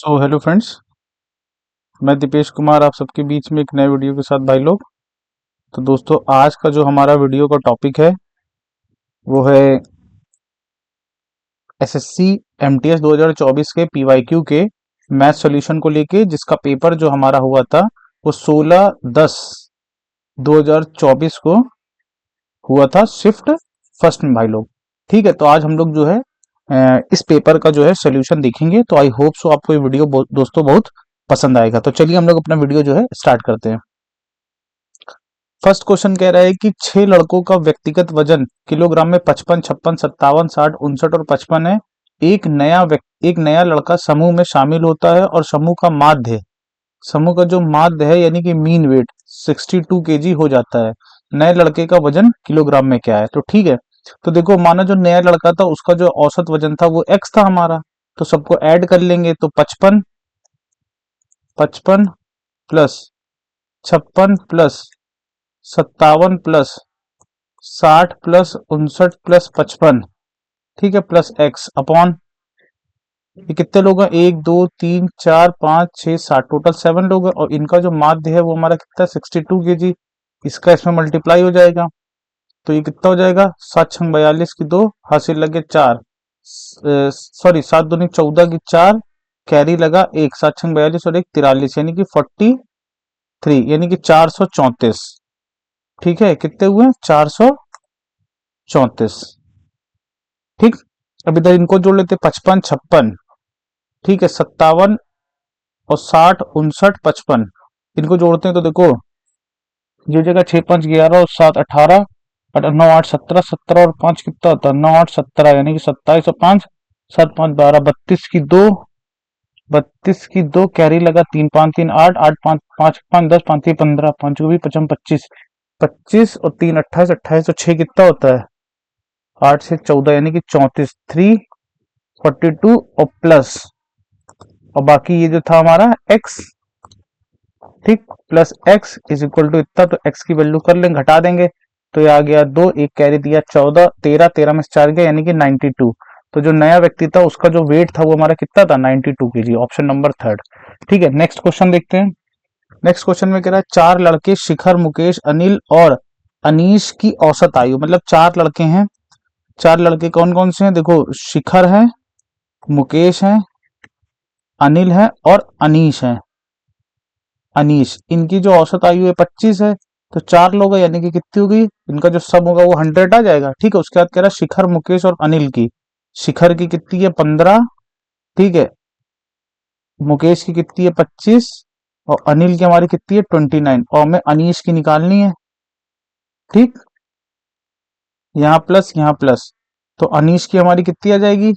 Hello friends. मैं दीपेश कुमार आप सबके बीच में एक नए वीडियो के साथ भाई लोग। तो दोस्तों, आज का जो हमारा वीडियो का टॉपिक है वो है एसएससी एमटीएस 2024 के पीवाईक्यू के मैथ सॉल्यूशन को लेके, जिसका पेपर जो हमारा हुआ था वो 16/10/2024 को हुआ था, शिफ्ट फर्स्ट में भाई लोग। ठीक है, तो आज हम लोग जो है इस पेपर का जो है सोल्यूशन देखेंगे। तो आई होप सो आपको ये वीडियो दोस्तों बहुत पसंद आएगा। तो चलिए हम लोग अपना वीडियो जो है स्टार्ट करते हैं। फर्स्ट क्वेश्चन कह रहा है कि 6 लड़कों का व्यक्तिगत वजन किलोग्राम में 55, 56, 57, 60, 59 और 55 है। एक नया लड़का समूह में शामिल होता है और समूह का जो माध्य है यानी कि मीन वेट 62 केजी हो जाता है। नए लड़के का वजन किलोग्राम में क्या है? तो ठीक है, तो देखो, माना जो नया लड़का था उसका जो औसत वजन था वो एक्स था हमारा, तो सबको ऐड कर लेंगे। तो 55 55 plus 56 plus 57 plus 60 plus 59 plus 55, ठीक है, प्लस एक्स अपॉन ये कितने लोग हैं? 1 2 3 4 5 6 7, टोटल 7 लोग हैं। और इनका जो माध्य है वो हमारा कितना है? 62 केजी। इसका इसमें मल्टीप्लाई हो जाएगा, तो ये कितना हो जाएगा? 7 6 42 की 2, हासिल लगे 4, सॉरी 7 दूनी 14 की 4, कैरी लगा 1, 7 6 42 और 1 43, यानी कि 43, यानी कि 434। ठीक है, कितने हुए? 434। ठीक, अब इधर इनको जोड़ लेते, 55 56, ठीक है, 57 और 60 59 55, इनको जोड़ते हैं तो देखो, ये जगह 6 5 11 और 7 18 और 9 8 17, 17 और 5 कितना होता है? 9 8 17, यानी कि 27 और 5 7 5 12, 32 की 2, 32 की 2, कैरी लगा 3 5 3 8 8 5 5 5 10 5 3 15, 5 भी 55 25, 25 और 3 28, 28 और 6 कितना होता है? 8 से 14, यानी कि 34, 342 और प्लस, और बाकी ये जो था हमारा एक्स, ठीक, plus x is equal to इतना, तो एक्स की वैल्यू कर लेंगे, घटा देंगे, तो ये आ गया 2, एक कैरी दिया 14, 13, 13 में से 4 गया, यानी कि 92। तो जो नया व्यक्ति था उसका जो वेट था वो हमारा कितना था? 92 केजी। Option number third. ठीक है, नेक्स्ट क्वेश्चन देखते हैं। नेक्स्ट क्वेश्चन में कह रहा है 4 लड़के शिखर, मुकेश, अनिल और अनीश की औसत आयु, मतलब 4 लड़के हैं। 4 लड़के कौन कौन से हैं? देखो, शिखर है, मुकेश है, अनिल है और अनीश है। अनीश, इनकी जो औसत आयु है 25 है। तो 4 लोग है, यानी कि कितनी होगी? इनका जो सम होगा वो 100 आ जाएगा। ठीक है, उसके बाद कह रहा है शिखर, मुकेश और अनिल की। शिखर की कितनी है? 15, ठीक है, मुकेश की कितनी है? 25, और अनिल की हमारी कितनी है? 29, और हमें अनीश की निकालनी है। ठीक, यहाँ प्लस यहाँ प्लस, तो अनीश की हमारी कितनी आ जाएगी?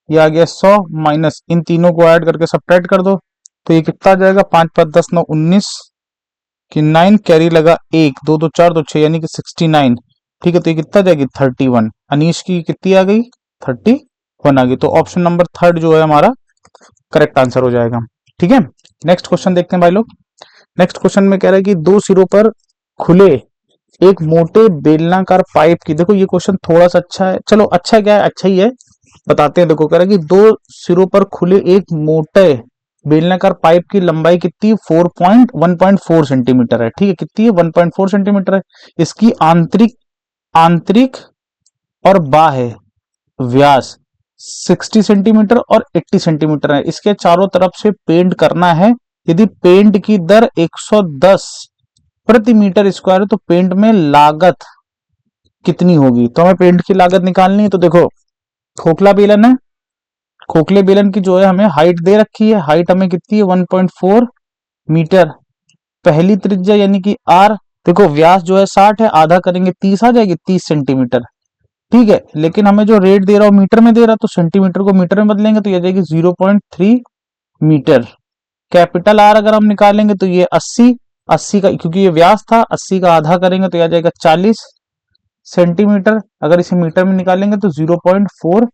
ये आ गया 100, माइनस इन तीनों को ऐड करके सब्ट्रैक्ट कर दो, तो ये कितना आ जाएगा? 5 5 10 9 19 कि 9, कैरी लगा 1, 2 2 4 2 6, यानी कि 69। ठीक है, तो ये कितना जाएगी? 31। अनीश की कितनी आ गई? 31 आ गई। तो ऑप्शन नंबर थर्ड जो है हमारा करेक्ट आंसर हो जाएगा। ठीक है, नेक्स्ट क्वेश्चन देखते हैं भाई लोग। नेक्स्ट क्वेश्चन में कह रहा है कि 2 सिरों पर खुले एक मोटे बेलनाकार पाइप की, देखो ये क्वेश्चन थोड़ा सा अच्छा है, चलो अच्छा क्या है, अच्छा ही है, बताते हैं। देखो, कह रहा है कि 2 सिरों पर खुले एक मोटे बेलनाकार पाइप की लंबाई कितनी? 1.4 सेंटीमीटर है। ठीक है, कितनी है? 1.4 सेंटीमीटर है। इसकी आंतरिक आंतरिक और बाह्य व्यास 60 सेंटीमीटर और 80 सेंटीमीटर है। इसके चारों तरफ से पेंट करना है। यदि पेंट की दर 110 प्रति मीटर स्क्वायर है तो पेंट में लागत कितनी होगी? तो हमें पेंट की लागत निकालनी है। तो देखो, खोखला बेलन है, खोखले बेलन की जो है हमें हाइट दे रखी है। हाइट हमें कितनी है? 1.4 मीटर। पहली त्रिज्या यानी कि आर, देखो व्यास जो है 60 है, आधा करेंगे 30 आ जाएगी, 30 सेंटीमीटर। ठीक है, लेकिन हमें जो रेट दे रहा हो मीटर में दे रहा, तो सेंटीमीटर को मीटर में बदलेंगे तो ये आ जाएगी 0.3 मीटर। कैपिटल आर अगर हम निकालेंगे तो ये 80, 80 का, क्योंकि ये व्यास था, 80 का आधा करेंगे तो ये आ जाएगा 40 सेंटीमीटर। अगर इसे मीटर में निकालेंगे तो 0.4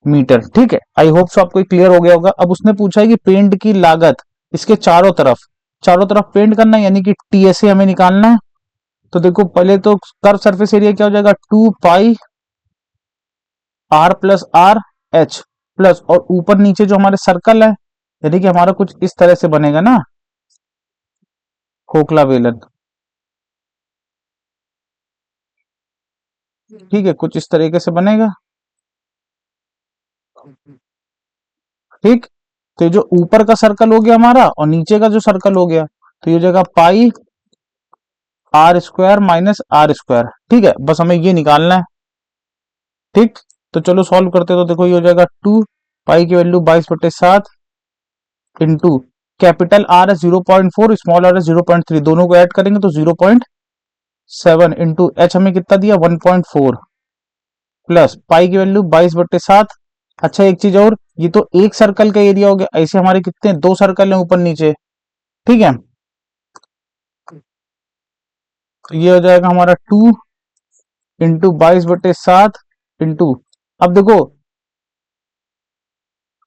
मीटर। ठीक है, आई होप सो आपको क्लियर हो गया होगा। अब उसने पूछा है कि पेंट की लागत इसके चारों तरफ पेंट करना है, यानी कि टीएसए हमें निकालना है। तो देखो, पहले तो कर्व सरफेस एरिया क्या हो जाएगा? 2 pi r plus r h plus, और ऊपर नीचे जो हमारे सर्कल है यानी कि हमारा कुछ इस तरह से बनेगा ना खोखला बेलन। ठीक है, कुछ इस तरीके से बनेगा। ठीक, तो ये जो ऊपर का सर्कल हो गया हमारा और नीचे का जो सर्कल हो गया, तो ये हो जाएगा pi r square minus r square. ठीक है, बस हमें ये निकालना है। ठीक, तो चलो सॉल्व करते हैं। तो देखो ये हो जाएगा 2 पाई की वैल्यू 22/7 इंटू कैपिटल आर है 0.4, स्मॉल आर है 0.3, दोनों को ऐड करेंगे तो 0.7 इंटू एच हमें कितना दिया 1.4 प्लस पाई की वैल्यू 22/7। अच्छा एक चीज और, ये तो एक सर्कल का एरिया हो गया, ऐसे हमारे कितने दो सर्कल हैं ऊपर नीचे। ठीक है, तो ये हो जाएगा हमारा 2 इंटू 22/7 इंटू, अब देखो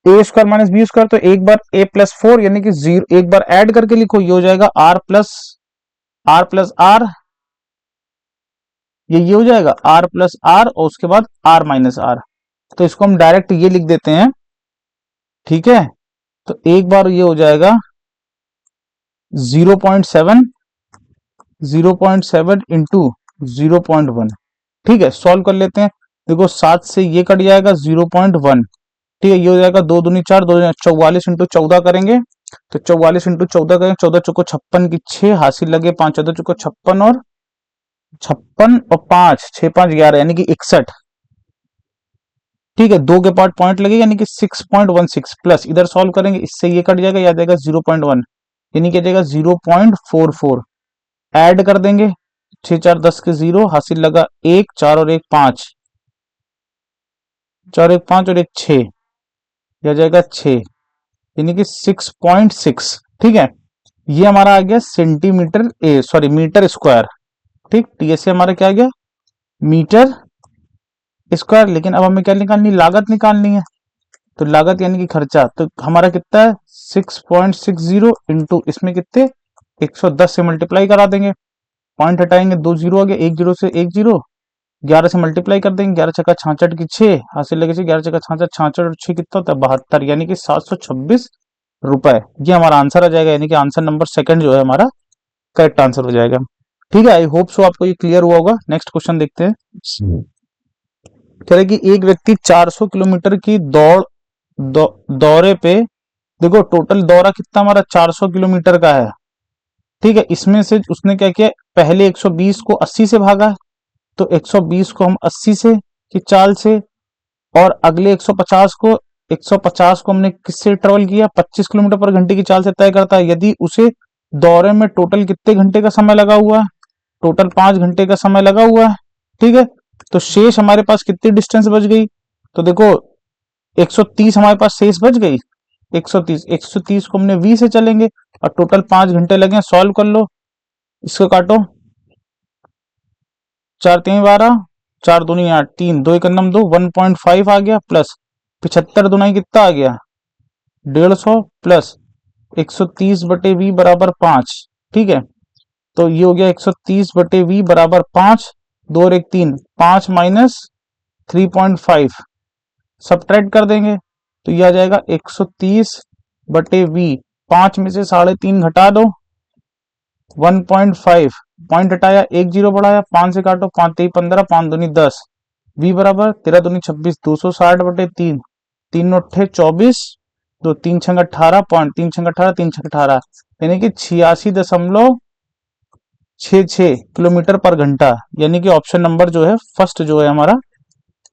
ए स्क्वायर माइनस बी स्क्वायर, तो एक बार ए प्लस 4 यानी कि जीरो, एक बार ऐड करके लिखो, ये हो जाएगा आर प्लस आर, ये हो जाएगा आर प्लस आर और उसके बाद आर माइनस आर। तो इसको हम डायरेक्ट ये लिख देते हैं। ठीक है, तो एक बार ये हो जाएगा 0.7 0.7 इंटू 0.1। ठीक है, सॉल्व कर लेते हैं। देखो 7 से ये कट जाएगा 0.1। ठीक है, ये हो जाएगा 2 दूनी 4, 2 44 इंटू 14 करेंगे, तो 44 इंटू 14 करेंगे, 14 चौको 56 की 6 हासिल लगे 5, 14 चौको 56 और 56 और 5 6 5 11 यानी कि 61। ठीक है, दो के पार्ट पॉइंट लगे यानी कि 6.16 प्लस इधर सॉल्व करेंगे, इससे ये कट जाएगा, याद आएगा 0.1 यानी कि जाएगा 0.44, ऐड कर देंगे 6 4 10 के 0 हासिल लगा 1 4 और 1 5, 4 1 5 और 1 6, यह जाएगा 6 यानी कि 6.6। ठीक है, ये हमारा आ गया centimetre uh sorry metre square. ठीक, टीएसए हमारा क्या आ गया मीटर स्क्वायर। लेकिन अब हमें क्या निकालनी, लागत निकालनी है। तो लागत यानी कि खर्चा, तो हमारा कितना है 6.60 इंटू इसमें कितने 110 से मल्टीप्लाई करा देंगे, पॉइंट हटाएंगे 2 जीरो आ गया, 1 जीरो से 1 जीरो, 11 से मल्टीप्लाई कर देंगे, 11 छक्का 66 की 6 हासिल लगे से 11 छक्का 66, 66 और 6 कितना होता है 72 यानी कि 726 रुपए। ये हमारा आंसर आ जाएगा, यानी कि आंसर नंबर सेकंड जो है हमारा करेक्ट आंसर हो जाएगा। ठीक है, आई होप सो आपको ये क्लियर हुआ होगा। नेक्स्ट क्वेश्चन देखते हैं। कह रहे कि एक व्यक्ति 400 किलोमीटर की दौरे पे, देखो टोटल दौरा कितना हमारा 400 किलोमीटर का है। ठीक है, इसमें से उसने क्या किया, पहले 120 को 80 से भागा, तो 120 को हम 80 से की चाल से, और अगले 150 को हमने किससे ट्रेवल किया 25 किलोमीटर पर घंटे की चाल से तय करता है। यदि उसे दौरे में टोटल कितने घंटे का समय लगा हुआ है, टोटल 5 घंटे का समय लगा हुआ है। ठीक है, तो शेष हमारे पास कितनी डिस्टेंस बच गई, तो देखो 130 हमारे पास शेष बच गई, 130 को हमने 20 से चलेंगे और टोटल 5 घंटे लगे। सॉल्व कर लो, इसको काटो, 4 3 12, 4 दूनी 8, 3 2 एकम 2, 1.5 आ गया प्लस 75 दुनाई कितना आ गया 150 प्लस 130/v बराबर 5। ठीक है, तो ये हो गया 130/v बराबर 5, 2 और 1 3, 5 माइनस 3.5 सब्ट्रैक्ट कर देंगे, तो ये आ जाएगा 130/v, 5 में से 3.5 घटा दो 1.5, पॉइंट हटाया 1 जीरो बढ़ाया, 5 से काटो 5 3 15, 5 दूनी 10, v बराबर 13 दूनी 26, 260/3, 3 नोटे 24, 2 3 छंग 18, पॉइंट 3 छंग 18, 3 छंग 18 यानी कि 86.66 किलोमीटर पर घंटा, यानी कि ऑप्शन नंबर जो है फर्स्ट जो है हमारा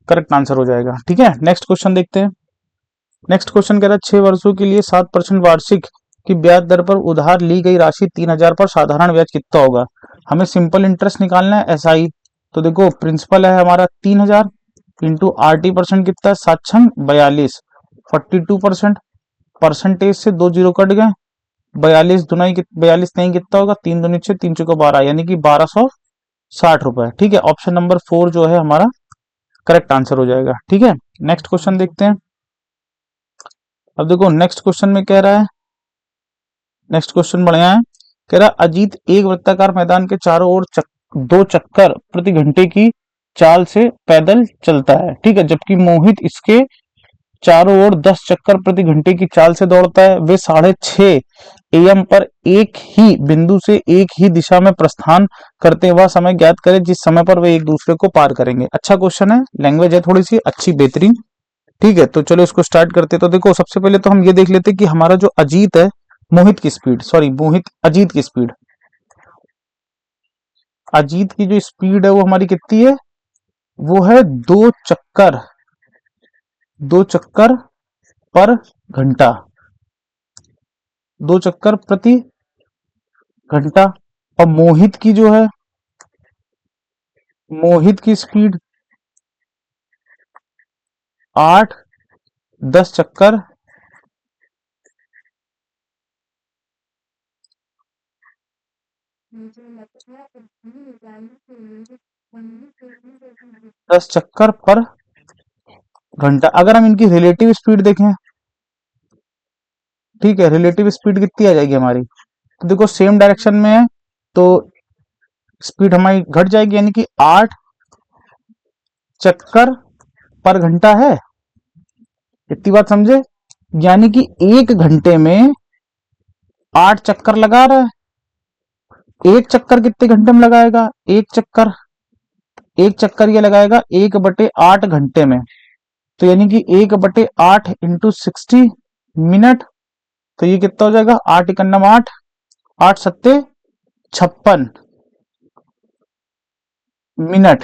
करेक्ट आंसर हो जाएगा। ठीक है, नेक्स्ट क्वेश्चन देखते हैं। नेक्स्ट क्वेश्चन कह रहा है 6 वर्षों के लिए 7% वार्षिक की ब्याज दर पर उधार ली गई राशि 3000 पर साधारण ब्याज कितना होगा। हमें सिंपल इंटरेस्ट निकालना है एसआई। तो देखो प्रिंसिपल है हमारा 3000 इंटू आरटी परसेंट कितना है 7 छंग 42, 42%, परसेंटेज से 2 जीरो कट गए, 42 नहीं कितना होगा 3 दूनी 6, 3 चौको 12 यानी कि 1260 रुपए। ठीक है, ऑप्शन नंबर 4 जो है हमारा करेक्ट आंसर हो जाएगा। ठीक है, नेक्स्ट क्वेश्चन देखते हैं। अब देखो नेक्स्ट क्वेश्चन में कह रहा है, नेक्स्ट क्वेश्चन बढ़िया है। कह रहा अजीत एक वृत्ताकार मैदान के चारों ओर 2 चक्कर प्रति घंटे की चाल से पैदल चलता है। ठीक है, जबकि मोहित इसके चारों ओर 10 चक्कर प्रति घंटे की चाल से दौड़ता है। वे 6:30 AM पर एक ही बिंदु से एक ही दिशा में प्रस्थान करते हैं। वह समय ज्ञात करें जिस समय पर वे एक दूसरे को पार करेंगे। अच्छा क्वेश्चन है, लैंग्वेज है थोड़ी सी अच्छी बेहतरीन। ठीक है, तो चलो इसको स्टार्ट करते हैं। तो देखो सबसे पहले तो हम ये देख लेते हैं कि हमारा जो अजीत है, मोहित की स्पीड, सॉरी मोहित, अजीत की स्पीड, अजीत की जो स्पीड है वो हमारी कितनी है, वो है 2 चक्कर, 2 चक्कर पर घंटा, 2 चक्कर प्रति घंटा। और मोहित की जो है, मोहित की स्पीड 8-10 चक्कर, 10 चक्कर पर घंटा। अगर हम इनकी रिलेटिव स्पीड देखें, ठीक है, रिलेटिव स्पीड कितनी आ जाएगी हमारी, तो देखो सेम डायरेक्शन में है तो स्पीड हमारी घट जाएगी, यानी कि 8 चक्कर पर घंटा है। इतनी बात समझे, यानी कि 1 घंटे में 8 चक्कर लगा रहा है। एक चक्कर कितने घंटे में लगाएगा, एक चक्कर ये लगाएगा 1/8 घंटे में। तो यानी कि 1/8 इंटू 60 मिनट। तो ये कितना हो जाएगा, 8 × 8, 8×7 = 56 मिनट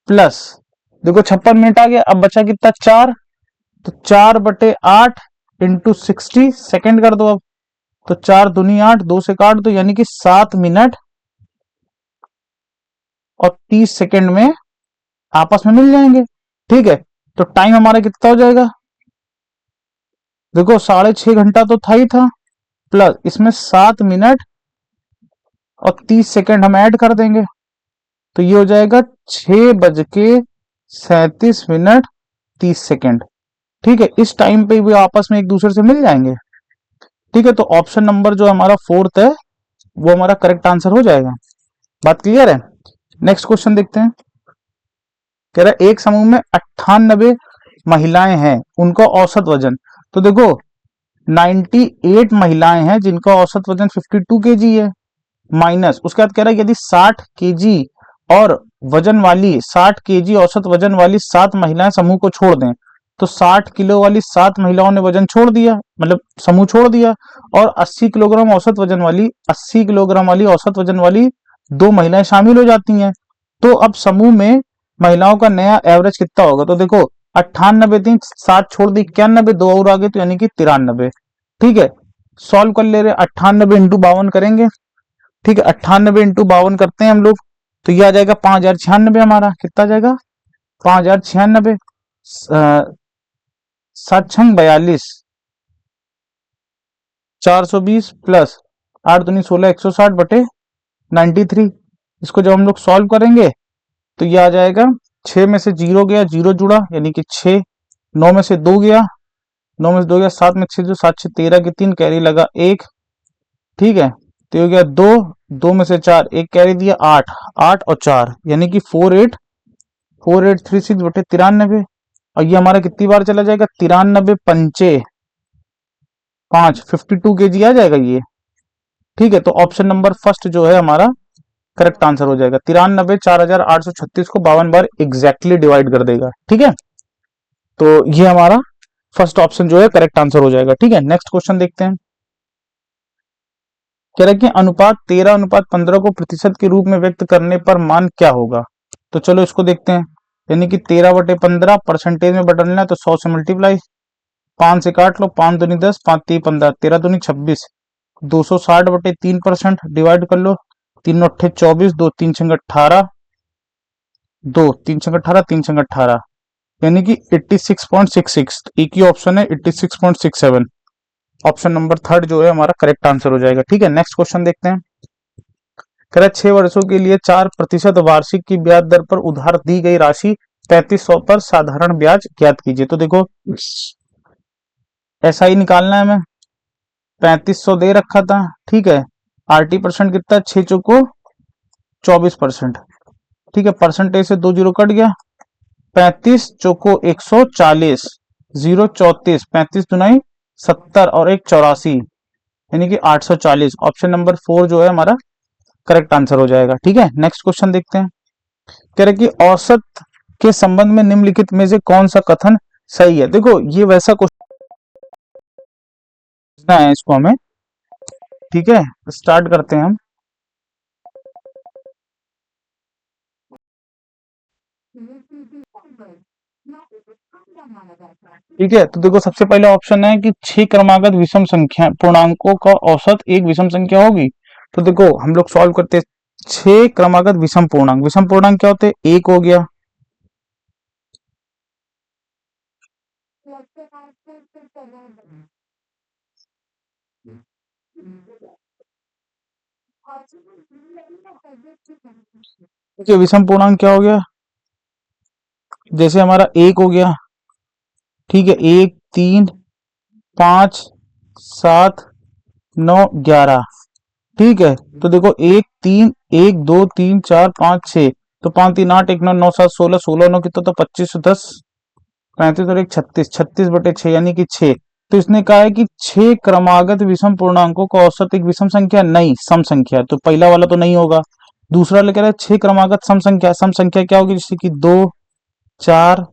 प्लस, देखो 56 मिनट आ गया। अब बचा कितना, 4। तो 4/8 इंटू 60 सेकेंड कर दो अब। तो 4×2 = 8, 2 से काट दो, यानी कि 7 मिनट और 30 सेकेंड में आपस में मिल जाएंगे। ठीक है, तो टाइम हमारा कितना हो जाएगा, देखो 6.5 घंटा तो था ही था, प्लस इसमें 7 मिनट और 30 सेकेंड हम ऐड कर देंगे। तो ये हो जाएगा 6:37 मिनट 30 सेकेंड। ठीक है, इस टाइम पे भी आपस में एक दूसरे से मिल जाएंगे। ठीक है, तो ऑप्शन नंबर जो हमारा 4th है वो हमारा करेक्ट आंसर हो जाएगा। बात क्लियर है। नेक्स्ट क्वेश्चन देखते हैं। कह रहा है एक समूह में 98 महिलाएं हैं, उनका औसत वजन, तो देखो 98 महिलाएं हैं जिनका औसत वजन 52 kg है, माइनस उसके बाद कह रहा है यदि 60 kg और वजन वाली 60 kg औसत वजन वाली 7 महिलाएं समूह को छोड़ दें, तो 60 किलो वाली 7 महिलाओं ने वजन छोड़ दिया, मतलब समूह छोड़ दिया, और 80 किलोग्राम औसत वजन वाली 80 किलोग्राम वाली औसत वजन वाली 2 महिलाएं शामिल हो जाती हैं। तो अब समूह में महिलाओं का नया एवरेज कितना होगा, तो देखो 98 थी, 7 छोड़ दी 91, 2 और आगे तो यानी कि 93। ठीक है, सॉल्व कर ले रहे, 98 इंटू 52 करेंगे। ठीक है, 98 इंटू 52 करते हैं हम लोग, तो ये आ जाएगा 5096। हमारा कितना आ जाएगा, 5096। 7×42 420 प्लस 8×2 = 16, 160/93। इसको जब हम लोग सॉल्व करेंगे तो ये आ जाएगा, 6 में से 0 गया, 0 जुड़ा यानी कि 6, 9 में से 2 गया, 9 में से 2 गया, 7 में 6 जो 7 6 13 की 3 कैरी लगा 1। ठीक है, तो ये हो गया 2, 2 में से 4 एक कैरी दिया 8, 8 और 4 यानी कि 4836/93। और ये हमारा कितनी बार चला जाएगा, 93 पंचे 5, 52 kg आ जाएगा ये। ठीक है, तो ऑप्शन नंबर फर्स्ट जो है हमारा करेक्ट आंसर हो जाएगा। 93 4836 को 52 बार एग्जैक्टली डिवाइड कर देगा। ठीक है, तो ये हमारा फर्स्ट ऑप्शन जो है करेक्ट आंसर हो जाएगा। ठीक है, नेक्स्ट क्वेश्चन देखते हैं। कह रहा है कि अनुपात 13:15 को प्रतिशत के रूप में व्यक्त करने पर मान क्या होगा, तो चलो इसको देखते हैं। यानी कि 13/15 परसेंटेज में बदलना है तो 100 से मल्टीप्लाई, 5 से काट लो, 5 दूनी 10, 5 3 15, 13 दूनी 26, 260/3% डिवाइड कर लो, 3 8 24, 2 3 6 18, 2 3 6 18, 3 6 18 यानी कि 86.66। एक ही ऑप्शन है 86.67। ऑप्शन नंबर थर्ड जो है हमारा करेक्ट आंसर हो जाएगा। ठीक है, नेक्स्ट क्वेश्चन देखते हैं। कह रहा है 6 वर्षों के लिए 4% वार्षिक की ब्याज दर पर उधार दी गई राशि 3500 पर साधारण ब्याज ज्ञात कीजिए। तो देखो ऐसा ही निकालना है हमें, 3500 दे रखा था। ठीक है, RT% कितना, 6 चौको 24%। ठीक है, परसेंटेज से 2 जीरो कट गया, 35 चौको 140 जीरो 34, 35 दूनी 70 और एक 84, यानी कि 840। ऑप्शन नंबर 4 जो है हमारा करेक्ट आंसर हो जाएगा। ठीक है, नेक्स्ट क्वेश्चन देखते हैं। कह रहे कि औसत के संबंध में निम्नलिखित में से कौन सा कथन सही है। देखो ये वैसा क्वेश्चन है, इसको हमें, ठीक है, स्टार्ट करते हैं हम। ठीक है, तो देखो सबसे पहले ऑप्शन है कि 6 क्रमागत विषम संख्या पूर्णांकों का औसत एक विषम संख्या होगी। तो देखो हम लोग सॉल्व करते हैं। 6 क्रमागत विषम पूर्णांक क्या होते हैं? एक हो गया, ठीक है, विषम पूर्णांक क्या हो गया? जैसे हमारा एक हो गया, ठीक है, 1 3 5 7 9 11, ठीक है। तो देखो 1 3 1 2 3 4 5 6, तो 5 3 8 1 9 9 7 16 16 9 कितना, तो 25 10 35 और एक 36, 36/6 यानी कि 6। तो इसने कहा है कि 6 क्रमागत विषम पूर्णांकों का औसत एक विषम संख्या नहीं सम संख्या, तो पहला वाला तो नहीं होगा। दूसरा लेकर है 6 क्रमागत सम संख्या क्या होगी? जैसे कि 2 4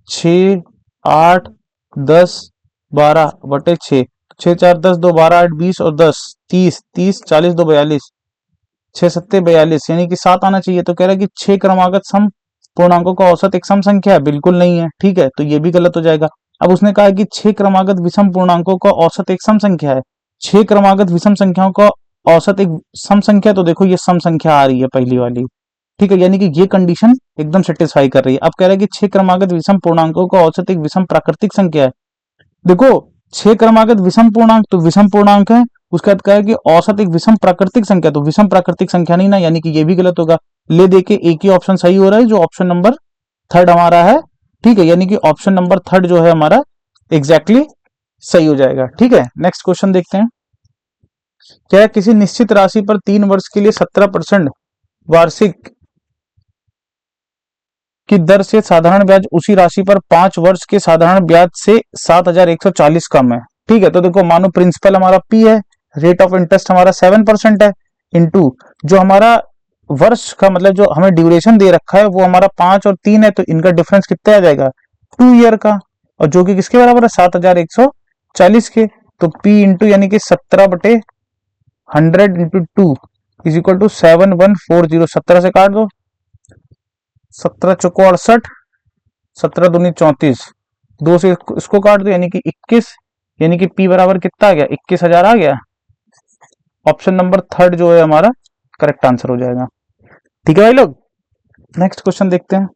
6 8 10 12/6, 6 4 10 2 12 8 20 और 10 30 30 40 2 42, 6 7 42, यानी कि 7 आना चाहिए। तो कह रहा है कि 6 क्रमागत सम पूर्णांकों का औसत एक सम संख्या है, बिल्कुल नहीं है। ठीक है, तो ये भी गलत हो जाएगा। अब उसने कहा है कि 6 क्रमागत विषम पूर्णांकों का औसत एक सम संख्या है। 6 क्रमागत विषम संख्याओं का औसत एक सम संख्या, तो देखो ये सम संख्या आ रही है पहली वाली। ठीक है, यानी कि ये कंडीशन एकदम सेटिस्फाई कर रही है। अब कह रहा है कि 6 क्रमागत विषम पूर्णांकों का औसत एक विषम प्राकृतिक संख्या है। देखो 6 क्रमागत विषम पूर्णांक तो विषम पूर्णांक है, उसके बाद कहा है कि औसत एक विषम प्राकृतिक संख्या, तो विषम प्राकृतिक संख्या नहीं ना, यानी कि ये भी गलत होगा। ले देके एक ही ऑप्शन सही हो रहा है, जो ऑप्शन नंबर थर्ड हमारा है। ठीक है, यानी कि ऑप्शन नंबर थर्ड जो है हमारा एग्जैक्टली सही हो जाएगा। ठीक है, नेक्स्ट क्वेश्चन देखते हैं। क्या किसी निश्चित राशि पर 3 वर्ष के लिए 17% वार्षिक की दर से साधारण ब्याज उसी राशि पर 5 वर्ष के साधारण ब्याज से 7,140 कम है। ठीक है, तो देखो मानो प्रिंसिपल हमारा पी है, रेट ऑफ इंटरेस्ट हमारा 7% है, इंटू जो हमारा वर्ष का मतलब जो हमें ड्यूरेशन दे रखा है वो हमारा 5 और 3 है, तो इनका डिफरेंस कितना आ जाएगा? 2 ईयर का, और जो कि किसके बराबर है? 7,140 के। तो पी इंटू यानी कि 17/100 इंटू 2 इज इक्वल टू 7140। 17 से काट दो, 17 चौको 68, 17 दूनी 34, 2 से इसको काट दो यानी कि 21, यानी कि पी बराबर कितना आ गया? 21,000 आ गया। ऑप्शन नंबर थर्ड जो है हमारा करेक्ट आंसर हो जाएगा। ठीक है भाई लोग, नेक्स्ट क्वेश्चन देखते हैं।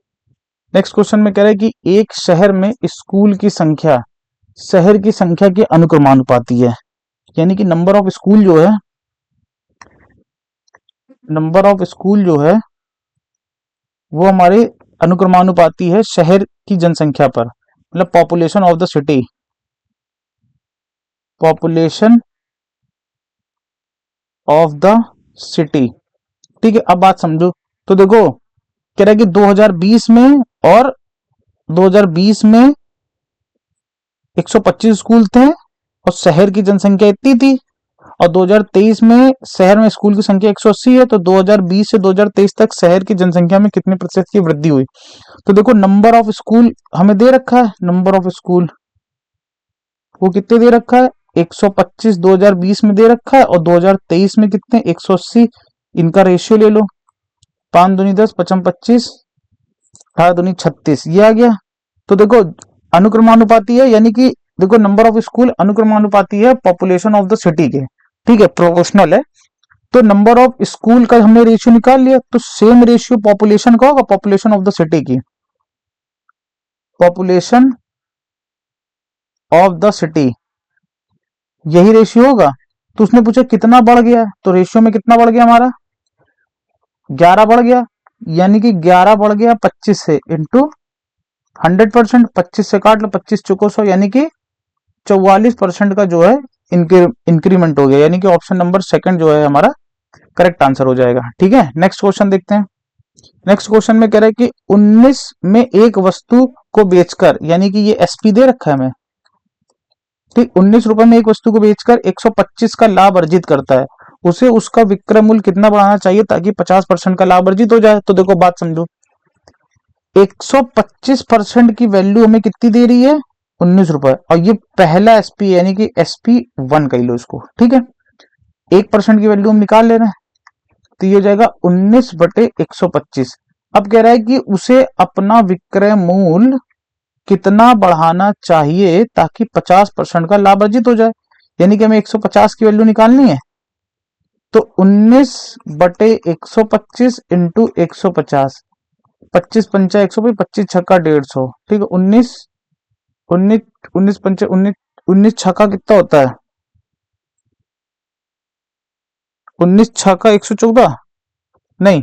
नेक्स्ट क्वेश्चन में कह रहे हैं कि एक शहर में स्कूल की संख्या शहर की संख्या के अनुक्रमानुपाती है, यानी कि नंबर ऑफ स्कूल जो है वो हमारे अनुक्रमानुपाती है शहर की जनसंख्या पर, मतलब population of the city, population of the city. ठीक है, अब बात समझो। तो देखो कह रहा है कि 2020 में और 2020 में 125 स्कूल थे और शहर की जनसंख्या इतनी थी, और 2023 में शहर में स्कूल की संख्या 180 है, तो 2020 से 2023 तक शहर की जनसंख्या में कितने प्रतिशत की वृद्धि हुई? तो देखो नंबर ऑफ स्कूल हमें दे रखा है, नंबर ऑफ स्कूल वो कितने दे रखा है? 125 2020 में दे रखा है, और 2023 में कितने? 180। इनका रेशियो ले लो, 5 दूनी 10, 55 25, 18 दूनी 36, ये आ गया। तो देखो अनुक्रमानुपाती है, यानी कि देखो नंबर ऑफ स्कूल अनुक्रमानुपाती है पॉपुलेशन ऑफ द सिटी के। ठीक है, प्रोपोर्शनल है। तो नंबर ऑफ स्कूल का हमने रेशियो निकाल लिया, तो सेम रेशियो पॉपुलेशन का होगा, पॉपुलेशन ऑफ द सिटी की, पॉपुलेशन ऑफ द सिटी, यही रेशियो होगा। तो उसने पूछा कितना बढ़ गया, तो रेशियो में कितना बढ़ गया हमारा? 11 बढ़ गया, यानी कि 11 बढ़ गया 25 से, इंटू 100%, 25 से काट लो, 25 चुको 100, यानी कि 44% का जो है इंक्रीमेंट हो गया, यानी कि ऑप्शन नंबर सेकंड जो है हमारा करेक्ट आंसर हो जाएगा। ठीक है, नेक्स्ट क्वेश्चन देखते हैं। नेक्स्ट क्वेश्चन में कह रहा है कि 19 में एक वस्तु को बेचकर, यानी कि ये एसपी दे रखा है हमें, ठीक, 19 रुपए में एक वस्तु को बेचकर 125 का लाभ अर्जित करता है, उसे उसका विक्रय मूल्य कितना बढ़ाना चाहिए ताकि 50% का लाभ अर्जित हो जाए। तो देखो बात समझो, 125% की वैल्यू हमें कितनी दे रही है, 19 रुपए, और ये पहला एसपी है, यानी कि एसपी 1 कह लो इसको, ठीक है। 1% की वैल्यू हम निकाल ले रहे हैं, तो ये हो जाएगा 19/125। अब कह रहा है कि उसे अपना विक्रय मूल्य कितना बढ़ाना चाहिए ताकि 50% का लाभ अर्जित हो जाए, यानी कि हमें 150 की वैल्यू निकालनी है। तो 19/125 इंटू 150, 25 पंचा 100, 25 छक्का 150, ठीक है। 19 19 19 पंचा 19, 19 छक्का कितना होता है, 19 छक्का 114, नहीं,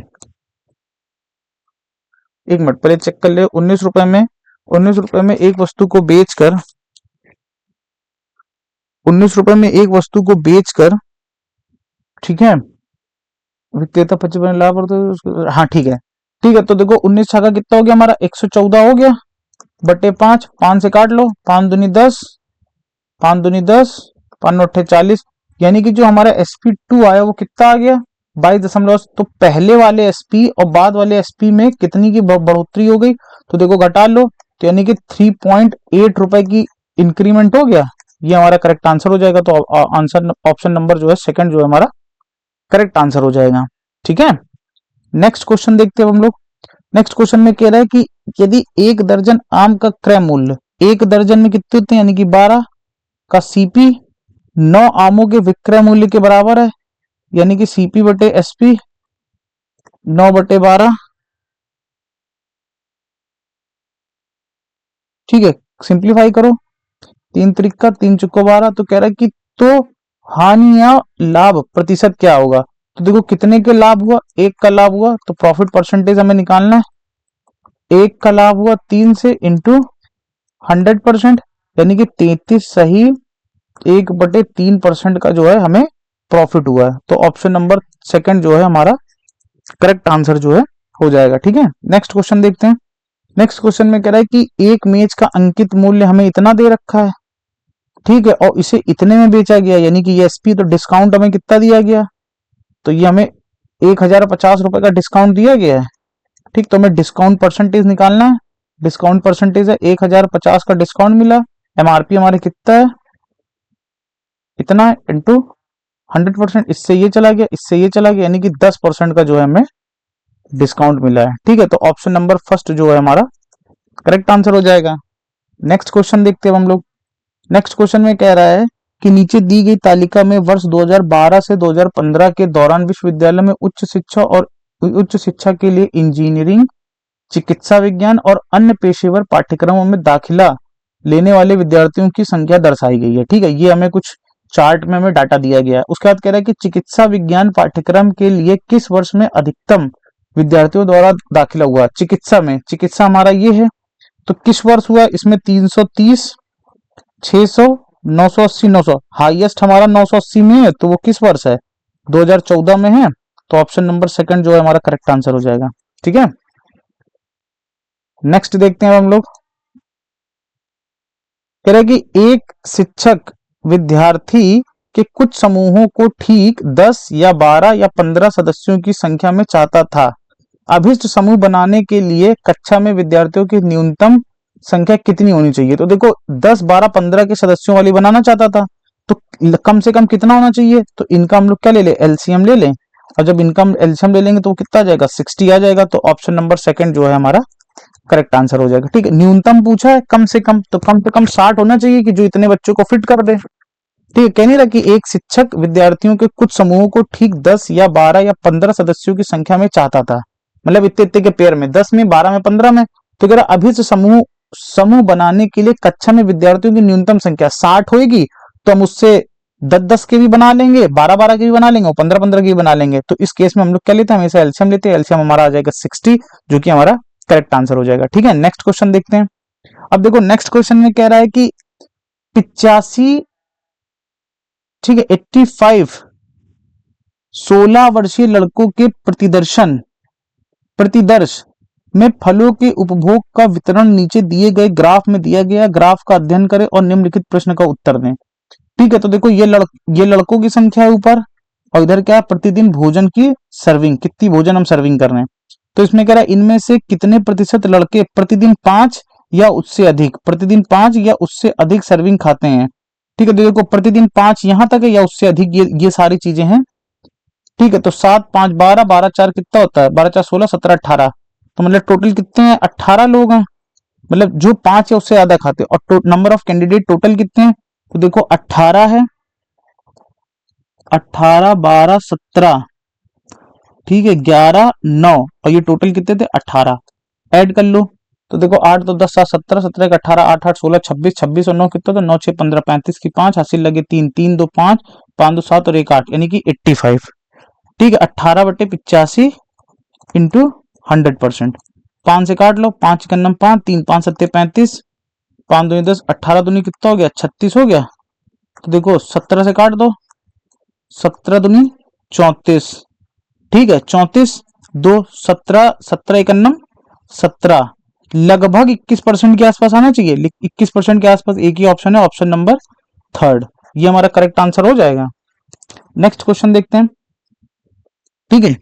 एक मिनट पहले चेक कर ले। 19 रुपए में एक वस्तु को बेचकर, 19 रुपए में एक वस्तु को बेचकर, ठीक है, विक्रेता 55 लाभ और तो हाँ ठीक है, ठीक है। तो देखो 19 छक्का कितना हो गया हमारा, 114 हो गया, बटे 5, 5 से काट लो, 5 दूनी 10, 5 दूनी 10, 5 नौ 40, यानी कि जो हमारा SP2 आया वो कितना आ गया, 22.। तो पहले वाले एसपी और बाद वाले एसपी में कितनी की बढ़ोतरी हो गई, तो देखो घटा लो, तो यानी कि 3.8 रुपए की इंक्रीमेंट हो गया। ये हमारा करेक्ट आंसर हो जाएगा। तो आंसर ऑप्शन नंबर जो है सेकंड जो है हमारा करेक्ट आंसर हो जाएगा, ठीक है। नेक्स्ट क्वेश्चन देखते हैं हम लोग। नेक्स्ट क्वेश्चन में कह रहा है कि यदि 1 दर्जन आम का क्रय मूल्य 1 दर्जन में कितने होते हैं, यानी कि 12 का सीपी 9 आमों के विक्रय मूल्य के बराबर है, यानी कि सीपी बटे एसपी 9/12, ठीक है। सिंप्लीफाई करो, 3 त्रिका 3 चुको 12, तो कह रहा है कि तो हानि या लाभ प्रतिशत क्या होगा। तो देखो कितने के लाभ हुआ, 1 का लाभ हुआ, तो प्रॉफिट परसेंटेज हमें निकालना है। 1 का लाभ हुआ 3 से इंटू 100%, यानी कि 33 सही 1/3% का जो है हमें प्रॉफिट हुआ है। तो ऑप्शन नंबर सेकंड जो है हमारा करेक्ट आंसर जो है हो जाएगा, ठीक है। नेक्स्ट क्वेश्चन देखते हैं। नेक्स्ट क्वेश्चन में कह रहा है कि एक मेज का अंकित मूल्य हमें इतना दे रखा है, ठीक है, और इसे इतने में बेचा गया, यानी कि ये एसपी, तो डिस्काउंट हमें कितना दिया गया, तो ये हमें 1050 रुपए का डिस्काउंट दिया गया है, ठीक। तो हमें डिस्काउंट परसेंटेज निकालना है। डिस्काउंट परसेंटेज है 1050 का डिस्काउंट मिला, एमआरपी हमारे कितना है, इतना है, इंटू 100%, इससे ये चला गया, इससे ये चला गया, यानी कि 10% का जो है हमें डिस्काउंट मिला है, ठीक है। तो ऑप्शन नंबर फर्स्ट जो है हमारा करेक्ट आंसर हो जाएगा। नेक्स्ट क्वेश्चन देखते हैं हम लोग। नेक्स्ट क्वेश्चन में कह रहा है कि नीचे दी गई तालिका में वर्ष 2012 से 2015 के दौरान विश्वविद्यालय में उच्च शिक्षा के लिए इंजीनियरिंग, चिकित्सा विज्ञान और अन्य पेशेवर पाठ्यक्रमों में दाखिला लेने वाले विद्यार्थियों की संख्या दर्शाई गई है, ठीक है। ये हमें कुछ चार्ट में हमें डाटा दिया गया है। उसके बाद कह रहा है कि चिकित्सा विज्ञान पाठ्यक्रम के लिए किस वर्ष में अधिकतम विद्यार्थियों द्वारा दाखिला हुआ। चिकित्सा में, चिकित्सा हमारा ये है, तो किस वर्ष हुआ, इसमें 330, 600, 980, 900, हाईएस्ट हमारा 980 में है, तो वो किस वर्ष है, 2014 में है। तो ऑप्शन नंबर सेकंड जो है हमारा करेक्ट आंसर हो जाएगा, ठीक है। नेक्स्ट देखते हैं हम लोग। कह रहा है कि एक शिक्षक विद्यार्थी के कुछ समूहों को ठीक 10 या 12 या 15 सदस्यों की संख्या में चाहता था। अभिष्ट समूह बनाने के लिए कक्षा में विद्यार्थियों की न्यूनतम संख्या कितनी होनी चाहिए। तो देखो 10, 12, 15 के सदस्यों वाली बनाना चाहता था, तो कम से कम कितना होना चाहिए, तो इनका हम लोग क्या ले लें, एलसीएम ले लें, और जब इनका एलसीएम ले लेंगे तो कितना आ जाएगा, 60 आ जाएगा। तो ऑप्शन नंबर सेकंड जो है हमारा करेक्ट आंसर हो जाएगा, ठीक है। न्यूनतम पूछा है, कम से कम, तो कम से कम 60 होना चाहिए कि जो इतने बच्चों को फिट कर दे, ठीक है। कह नहीं रहा कि एक शिक्षक विद्यार्थियों के कुछ समूहों को ठीक 10 या 12 या 15 सदस्यों की संख्या में चाहता था, मतलब इतने इतने के पेयर में, 10 में, 12 में, 15 में। तो कह रहा अभी से समूह बनाने के लिए कक्षा में विद्यार्थियों की न्यूनतम संख्या 60 होगी, तो हम उससे 10-10 के भी बना लेंगे, 12-12 के भी बना लेंगे और 15-15 के भी बना लेंगे। तो इस केस में हम लोग क्या लेते हैं, हमेशा एलसीएम लेते हैं। एलसीएम हमारा आ जाएगा 60, जो कि हमारा करेक्ट आंसर हो जाएगा, ठीक है। नेक्स्ट क्वेश्चन देखते हैं। अब देखो नेक्स्ट क्वेश्चन में कह रहा है कि 85, ठीक है, 85 16 वर्षीय लड़कों के प्रतिदर्श में फलों के उपभोग का वितरण नीचे दिए गए ग्राफ में दिया गया। ग्राफ का अध्ययन करें और निम्नलिखित प्रश्न का उत्तर दें। ठीक है, तो देखो ये लड़कों की संख्या है ऊपर, और इधर क्या है, प्रतिदिन भोजन की सर्विंग, कितनी भोजन हम सर्विंग कर रहे हैं। तो इसमें कह रहा है इनमें से कितने प्रतिशत लड़के प्रतिदिन 5 या उससे अधिक, प्रतिदिन 5 या उससे अधिक सर्विंग खाते हैं। ठीक है, तो देखो प्रतिदिन 5 यहां तक है या उससे अधिक, ये सारी चीजें हैं। ठीक है, तो 7 5 12, 12 4 कितना होता है, 12 4 16 17 18, तो मतलब टोटल कितने हैं, 18 लोग हैं, मतलब जो 5 या उससे ज्यादा खाते हैं। और नंबर ऑफ कैंडिडेट टोटल कितने हैं, तो देखो 18 है, 18 12 17, ठीक है 11 9, और ये टोटल कितने थे 18, ऐड कर लो। तो देखो 8 तो 10 7 17, 17 का 18, 8 8 16 26, 26 और 9 कितना, तो 9 6 15 35 की 5 हासिल लगे 3, 3 2 5, 5 2 7 और 1 8, यानी कि 85। ठीक है, 18/85 इंटू 100%। 5 से काट लो, 5 का नंबर 5, 3 5 7 35, 5 2 10, 18 दूनी कितना हो गया 36 हो गया। तो देखो 17 से काट दो, 17 दूनी 34, ठीक है 34 2 17, 17 इकन्नम 17, लगभग 21% के आसपास आना चाहिए। 21% के आसपास एक ही ऑप्शन है, ऑप्शन नंबर थर्ड, ये हमारा करेक्ट आंसर हो जाएगा। नेक्स्ट क्वेश्चन देखते हैं। ठीक है,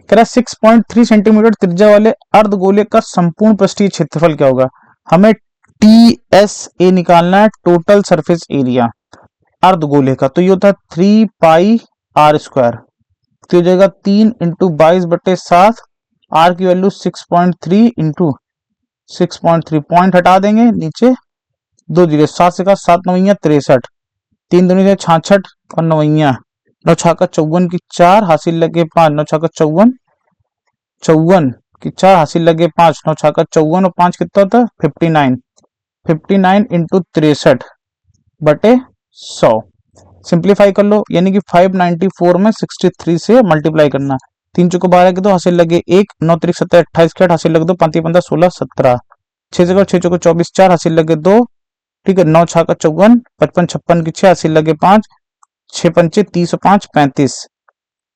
कह रहा 6.3 सेंटीमीटर त्रिज्या वाले अर्धगोले का संपूर्ण पृष्ठीय क्षेत्रफल क्या होगा। हमें TSA निकालना है, टोटल सरफेस एरिया अर्धगोले का, तो ये होता है 3πr², तो हो जाएगा 3 × 22/7, आर की वैल्यू 6.3 इंटू 6.3, पॉइंट हटा देंगे नीचे, 2 जीरो, 7 से का 7 नवैया 63, 3 दूनी से 66 और नवैया 9 छाका 54 की 4 हासिल लगे 5, 9 छाका 54, 54 की 4 हासिल लगे 5, 9 छाका 54 और 5 कितना होता है 59, 59 इंटू 63/100, सिंप्लीफाई कर लो, यानी कि 594 में 63 से मल्टीप्लाई करना, 3 चौको 12 के 2 हासिल लगे 1, 9 3 17 28 के 8 हासिल लगे 2, 5 15 16 17, 6 से 6 चौको 24 4 हासिल लगे 2, ठीक है 9 छाका 54, 55 56 की 6 हासिल लगे 5, 6 पंचे 30 और 5 35,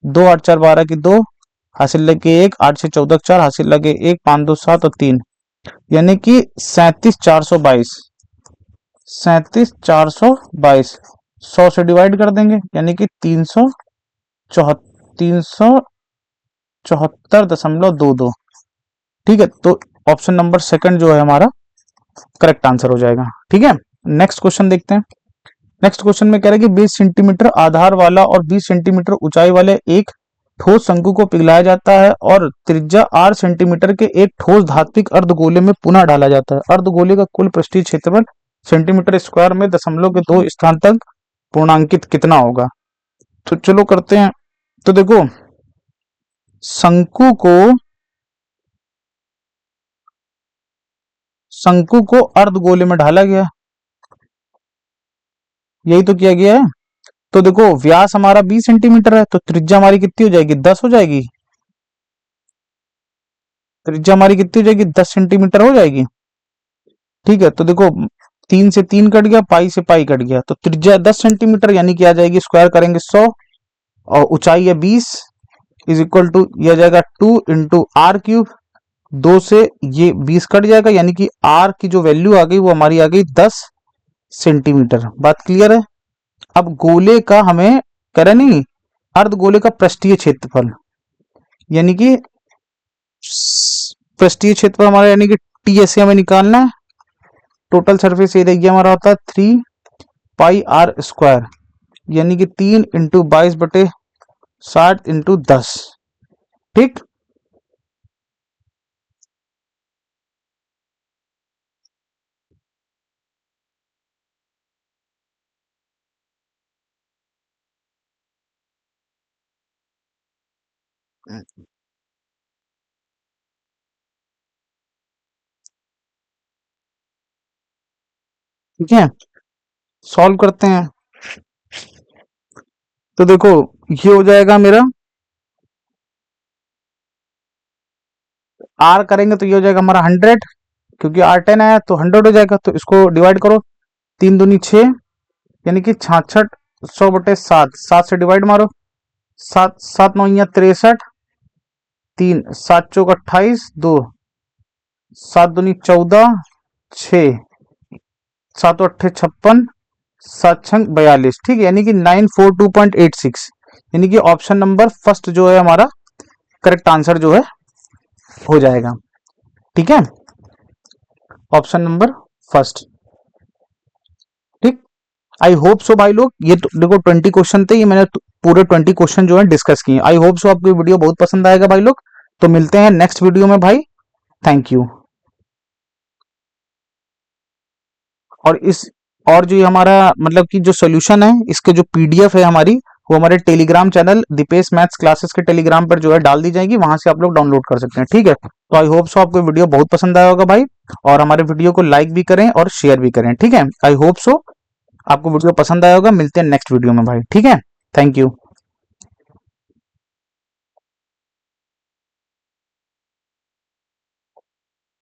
2 8 4 12 की 2 हासिल लगे 1, 8 6 14 4 हासिल लगे 1, 5 2 7 और 3, यानी कि 37,422, 37,422 100 से डिवाइड कर देंगे, यानी कि 374.22। ठीक है, तो ऑप्शन नंबर सेकंड जो है हमारा करेक्ट आंसर हो जाएगा। ठीक है, नेक्स्ट क्वेश्चन देखते हैं। नेक्स्ट क्वेश्चन में कह रहा है कि 20 सेंटीमीटर आधार वाला और 20 सेंटीमीटर ऊंचाई वाले एक ठोस शंकु को पिघलाया जाता है और त्रिज्या 8 सेंटीमीटर के एक ठोस धात्विक अर्धगोले में पुनः डाला जाता है। अर्धगोले का कुल पृष्ठीय क्षेत्रफल सेंटीमीटर स्क्वायर में दशमलव के 2 स्थान तक पूर्णांकित कितना होगा। तो चलो करते हैं। तो देखो शंकु को अर्धगोले में ढाला गया, यही तो किया गया है। तो देखो व्यास हमारा 20 सेंटीमीटर है, तो त्रिज्या हमारी कितनी हो जाएगी 10 हो जाएगी, त्रिज्या हमारी कितनी हो जाएगी 10 सेंटीमीटर हो जाएगी। ठीक है, तो देखो 3 से 3 कट गया, पाई से पाई कट गया, तो त्रिज्या 10 सेंटीमीटर यानी कि आ जाएगी, स्क्वायर करेंगे 100 और ऊंचाई है 20 इज इक्वल टू यह जाएगा 2 इंटू r³, 2 से ये 20 कट जाएगा, यानी कि r की जो वैल्यू आ गई वो हमारी आ गई 10 सेंटीमीटर। बात क्लियर है। अब गोले का हमें कह रहे नहीं, अर्धगोले का पृष्ठीय क्षेत्रफल, यानी कि पृष्ठीय क्षेत्रफल हमारा, यानी कि TSA हमें निकालना है। टोटल सरफेस एरिया हमारा होता है 3πr², यानी कि 3 इंटू 22/60 इंटू 10। ठीक, ठीक है, सॉल्व करते हैं। तो देखो ये हो जाएगा मेरा, r करेंगे तो ये हो जाएगा हमारा 100, क्योंकि r10 है तो 100 हो जाएगा, तो इसको डिवाइड करो, 3 दूनी 6, यानी कि 6600/7, 7 से डिवाइड मारो, 7 7 9 63, 3 7 चौक 28, 2 7 दूनी 14, 6, 7 अट्ठे 56, 7 छंग 42। ठीक है, यानी कि 942.86, यानी कि ऑप्शन नंबर फर्स्ट जो है हमारा करेक्ट आंसर जो है हो जाएगा। ठीक है, ऑप्शन नंबर फर्स्ट। ठीक, आई होप सो भाई लोग, ये तो देखो 20 क्वेश्चन थे, ये मैंने पूरे 20 क्वेश्चन जो है डिस्कस किए। आई होप सो आपको वीडियो बहुत पसंद आएगा भाई लोग। तो मिलते हैं नेक्स्ट वीडियो में भाई। Thank you. और इस और जो ये हमारा मतलब कि जो सोल्यूशन है, इसके जो पीडीएफ है हमारी, वो हमारे Telegram channel Deepesh maths classes के टेलीग्राम पर जो है डाल दी जाएगी, वहां से आप लोग डाउनलोड कर सकते हैं। ठीक है, तो आई होप सो आपको वीडियो बहुत पसंद आया होगा भाई, और हमारे वीडियो को लाइक भी करें और शेयर भी करें। ठीक है, आई होप सो आपको वीडियो पसंद आया होगा। मिलते हैं नेक्स्ट वीडियो में भाई। ठीक है, थैंक यू।